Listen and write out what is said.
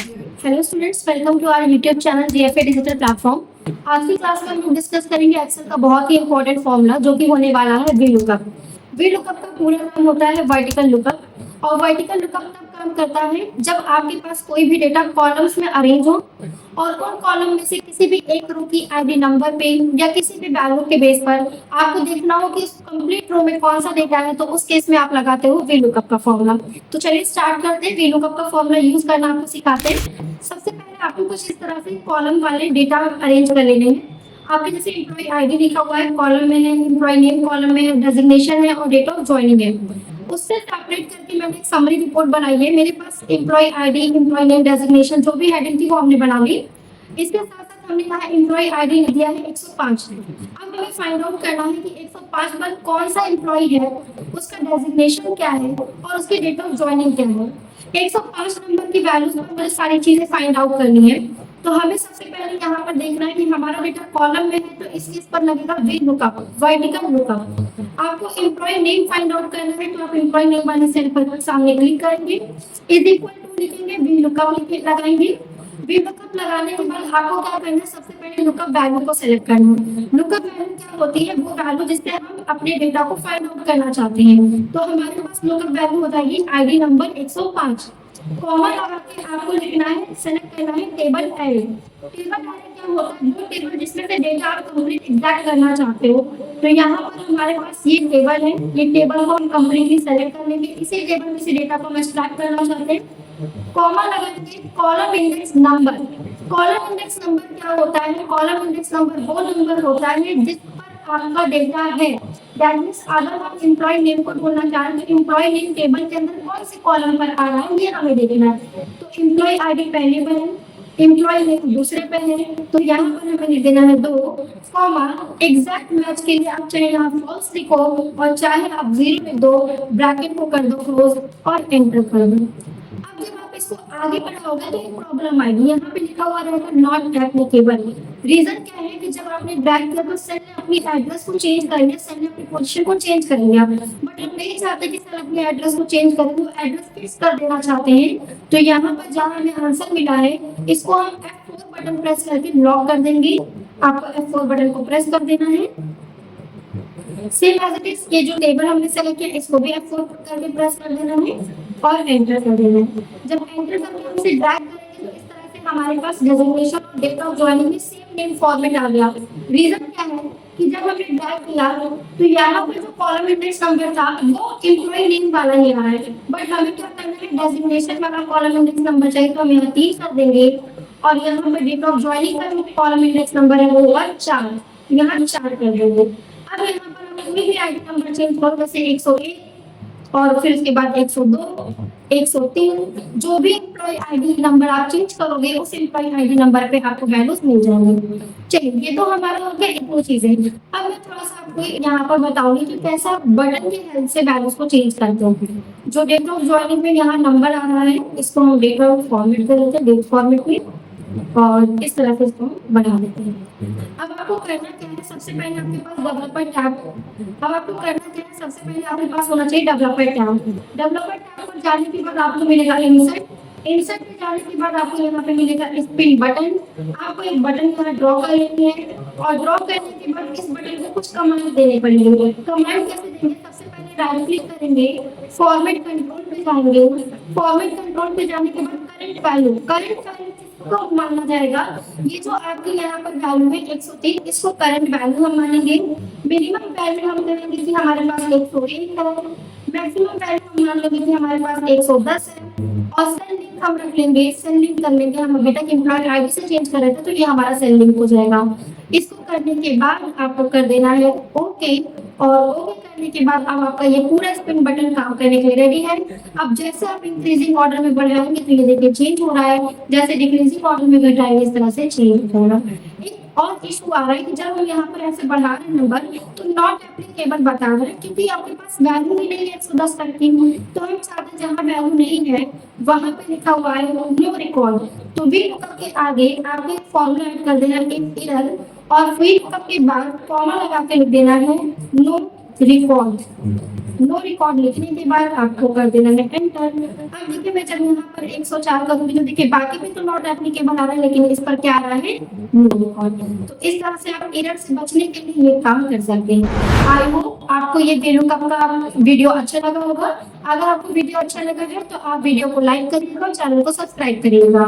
Hello students, welcome to our YouTube channel GFA digital platform. आज की class में हम डिस्कस करेंगे एक्सेल का बहुत ही इंपॉर्टेंट फॉर्मूला जो कि होने वाला है वी लुकअप। वी लुकअप का पूरा नाम होता है वर्टिकल लुकअप, और वर्टिकल लुकअप तब काम करता है जब आपके पास कोई भी डेटा कॉलम्स में अरेंज हो और उन कॉलम में से किसी भी एक रो की आईडी नंबर पे या किसी भी वैल्यू के बेस पर आपको देखना हो कि कंप्लीट रो में कौन सा डेटा है, तो उस केस में आप लगाते हो वी लुकअप का फॉर्मूला। तो चलिए स्टार्ट करते हैं। वी लुकअप का फॉर्मूला यूज करना आपको सिखाते हैं। सबसे पहले आपको कुछ इस तरह से कॉलम वाले डेटा अरेंज कर लेने हैं। आपके जैसे एम्प्लॉय आईडी लिखा हुआ है, कॉलम में है एम्प्लॉय नेम, कॉलम में है डेजिग्नेशन है और डेट ऑफ ज्वाइनिंग है। उससे सेपरेट करके मैंने एक समरी रिपोर्ट बनाई है। मेरे पास employ ID, employ name, designation जो भी हेडिंग थी वो हमने बना ली। इसके साथ साथ हमने कहा एम्प्लॉय आईडी दिया है 105। अब हमें फाइंड आउट करना है कि 105 पर कौन सा एम्प्लॉय है, उसका डेजिग्नेशन क्या है और उसकी डेट ऑफ ज्वाइनिंग क्या है। 105 नंबर की वैल्यूज पर मुझे सारी चीजें फाइंड आउट करनी है। तो हमें सबसे पहले यहाँ पर देखना है कि हमारा डेटा कॉलम में है, तो इस चीज पर लगेगा वी लुकअप, वर्टिकल लुकअप। आपको एम्प्लॉय नेम फाइंड आउट करना है, तो आप एम्प्लॉय नेम वाले सेल पर सामने क्लिक करेंगे, इज इक्वल टू लिखेंगे, वी लुकअप लगाएंगे। वी लुकअप लगाने के बाद आपको क्या करना है, सबसे पहले लुकअप वैल्यू को सिलेक्ट करना है। लुकअप वैल्यू क्या होती है, वो वैल्यू जिससे हम अपने डेटा को फाइंड आउट करना चाहते हैं। तो हमारे पास लुकअप वैल्यू हो जाएगी आईडी नंबर 105। कॉमा लगा के आपको लिखना है, सेलेक्ट करना है टेबल एरे। टेबल एरे क्या होता है, वो टेबल जिसमें से डेटा आप कंप्लीट एग्जैक्ट करना चाहते हो। तो यहाँ पर हमारे पास ये टेबल है, ये टेबल को हम कंप्लीटली सेलेक्ट कर लेंगे। इसी टेबल में से डेटा को हम एक्सट्रैक्ट करना चाहते हैं। कॉमा लगाएंगे, column index number. Column index number क्या होता है, कॉलम इंडेक्स नंबर वो नंबर होता है जिस पर आपका डेटा है। दैट मींस अगर हम एम्प्लॉय नेम को ढूंढना चाह रहे हैं तो एम्प्लॉय नेम टेबल के अंदर कौन से कॉलम पर आ रहा है ये हमें देखना है। तो एम्प्लॉय आईडी पहले पर है, एम्प्लॉय नेम दूसरे पे है, तो यहाँ पर हमें लिख देना है 2, कॉमा एग्जैक्ट मैच के लिए आप चाहे यहाँ फॉल्स लिखो और चाहे आप 0 लिख दो, ब्रैकेट को कर दो क्लोज और एंटर कर दो। अब जब आप इसको आगे बढ़ाओगे तो एक प्रॉब्लम आएगी, यहाँ पे लिखा हुआ रहेगा नॉट एप्लीकेबल। रीजन क्या है कि जब आपने ड्रैग किया तो सेल ने अपनी एड्रेस को चेंज करेंगे, सेल ने अपनी पोजीशन को चेंज करेंगे आप, बट हम नहीं चाहते कि सेल अपने एड्रेस को चेंज करें, तो एड्रेस फिक्स कर देना चाहते हैं। तो यहाँ पर जहाँ हमें आंसर मिला है इसको हम F4 बटन प्रेस करके लॉक कर देंगे। आपको F4 बटन को प्रेस कर देना है। सेम एज इट इज, ये जो टेबल हमने सेलेक्ट किया इसको भी F4 करके प्रेस कर देना है और एंटर कर देना है। जब एंटर करके हम इसे ड्रैग करेंगे तो इस तरह से हमारे पास डेजिग्नेशन और डेट ऑफ ज्वाइनिंग में सेम नेम फॉर्मेट आ गया। रीजन क्या है कि जब हमने ड्रैग किया तो यहाँ पर जो कॉलम इंडेक्स नंबर था वो एम्प्लॉय नेम वाला ही आ रहा है, बट हमें क्या करना है, डेजिग्नेशन वाला कॉलम इंडेक्स नंबर चाहिए, तो हम यहाँ 3 कर देंगे और यहाँ पर डेट ऑफ ज्वाइनिंग का जो कॉलम इंडेक्स नंबर है वो होगा 4, यहाँ 4 कर देंगे। अब यहाँ पर हमें कोई भी आईडी नंबर चेंज करो, जैसे 101 और फिर उसके बाद 102, 103, जो भी एम्प्लॉय आईडी नंबर आप चेंज करोगे उस एम्प्लॉय आईडी नंबर पे आपको वैल्यूज मिल जाएंगे। चलिए, ये तो हमारा हो गया इतनी चीजें। अब मैं थोड़ा सा आपको यहाँ पर बताऊंगी कि कैसे आप बटन की हेल्प से वैल्यूज को चेंज करते हैं। जो डेट ऑफ ज्वाइनिंग में यहाँ नंबर आ रहा है इसको हम डेट ऑफ फॉर्मेट कर लेते हैं, डेट फॉर्मेट में, और इस तरह से इसको बना देते हैं। अब आपको करना क्या है, सबसे पहले आपके पास डेवलपर टैब। अब आपको करना क्या है, सबसे पहले आपके पास होना चाहिए डेवलपर टैब। डेवलपर टैब पर जाने के बाद आपको मिलेगा इंसर्ट। इंसर्ट पे जाने के बाद आपको यहाँ पे मिलेगा स्पिन बटन। आपको एक बटन यहाँ ड्रॉ कर लेनी है और ड्रॉ करने के बाद इस बटन को कुछ कमांड देने पड़ेंगे। कमांड कैसे देंगे, सबसे पहले राइट क्लिक करेंगे, फॉर्मेट कंट्रोल पे जाएंगे। फॉर्मेट कंट्रोल पे जाने के बाद करंट वैल्यू, करंट वैल्यू को माना जाएगा। ये जो आपके यहाँ पर वैल्यू है 103, इसको करंट वैल्यू हम मानेंगे। मिनिमम वैल्यू हम करेंगे कि हमारे पास 101 है, मैक्सिमम वैल्यू हम मान लेंगे कि हमारे पास 110 है, और सेल लिंक हम रख लेंगे। सेल लिंक कर लेंगे, हम अभी तक एम्प्लॉय आईडी से चेंज कर रहे थे तो ये हमारा सेल लिंक हो जाएगा। इसको करने के बाद आपको कर देना है ओके, और ओके करने के बाद अब आपका ये पूरा स्पिन बटन काम करने के लिए रेडी है। अब जैसे आप इंक्रीजिंग ऑर्डर में बढ़ाएंगे तो ये देखिए चेंज हो रहा है, जैसे डिक्रीजिंग ऑर्डर में घटाएंगे इस तरह से चेंज होगा। एक और इशू आ रहा है कि जब हम यहाँ पर ऐसे बढ़ा रहे हैं नंबर तो नॉट एप्लीकेबल बता रहे हैं, क्योंकि आपके पास वैल्यू ही नहीं है 110 तक की। तो हम चाहते हैं जहाँ वैल्यू नहीं है वहां पे लिखा हुआ है नो रिकॉर्ड, तो वी लुकअप के आगे आपको एक फॉर्मूला ऐड कर देना है एरर, और वी लुकअप के बाद कॉमा लगा के लिख देना है नो रिकॉर्ड, नो रिकॉर्ड लिखने के बाद आपको कर देना है एंटर। अब देखिए मैं जब यहाँ पर 104 करूंगी तो देखिए बाकी में तो नॉट एप्लीकेबल आ रहा है, लेकिन इस पर क्या आ रहा है, नो रिकॉर्ड। तो इस तरह से आप एरर से बचने के लिए ये काम कर सकते हैं। आई होप आपको ये VLOOKUP का वीडियो अच्छा लगा होगा। अगर आपको वीडियो अच्छा लगा है तो आप वीडियो को लाइक करिएगा और चैनल को सब्सक्राइब करिएगा।